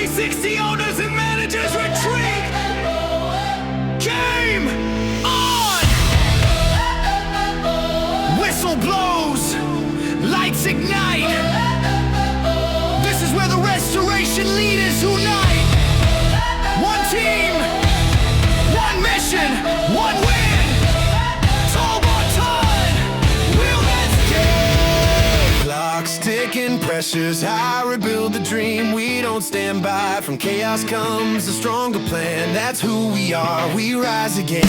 360 owners and managers retreat. Game on! Whistle blows, lights ignite. This is where the restoration leaders unite. One team, one mission, one win. Tall baton, we'll let's clock's ticking, pressure's high, rebuild the dream. We don't stand by, from chaos comes a stronger plan. That's who we are, we rise again.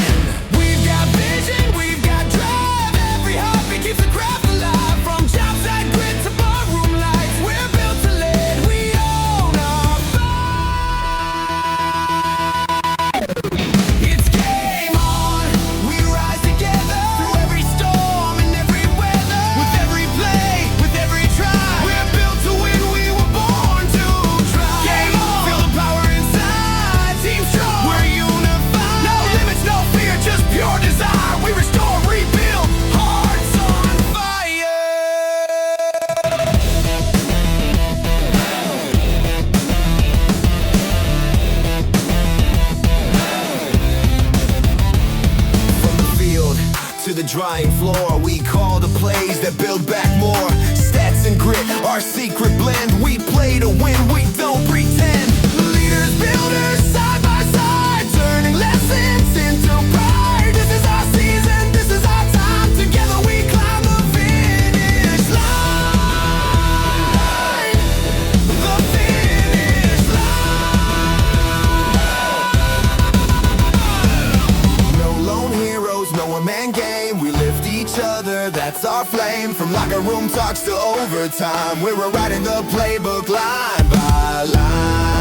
We've got vision, we've got drive. Every heartbeat keeps the craft alive. From jobsite grit to boardroom lights, we're built to lead. We own our fight. It's game on, we rise together. Through every storm and every weather. With every play, with every try, we're built to win, we were born to try. Game on, feel the power inside. Team strong, we're unified. No limits, no fear, just pure desire. We restore, rebuild, hearts on fire. From the field to the drying floor, we call the plays that build back more. Stats and grit, our secret blend. We play to win, we don't pretend. Leaders, builders, side by side, turning lessons into pride. This is our season, this is our time. Together we climb the finish line. The finish line. No lone heroes, no one-man game. We lift each other, that's our flame. From locker room talks to overtime, we're rewriting the playbook line by line.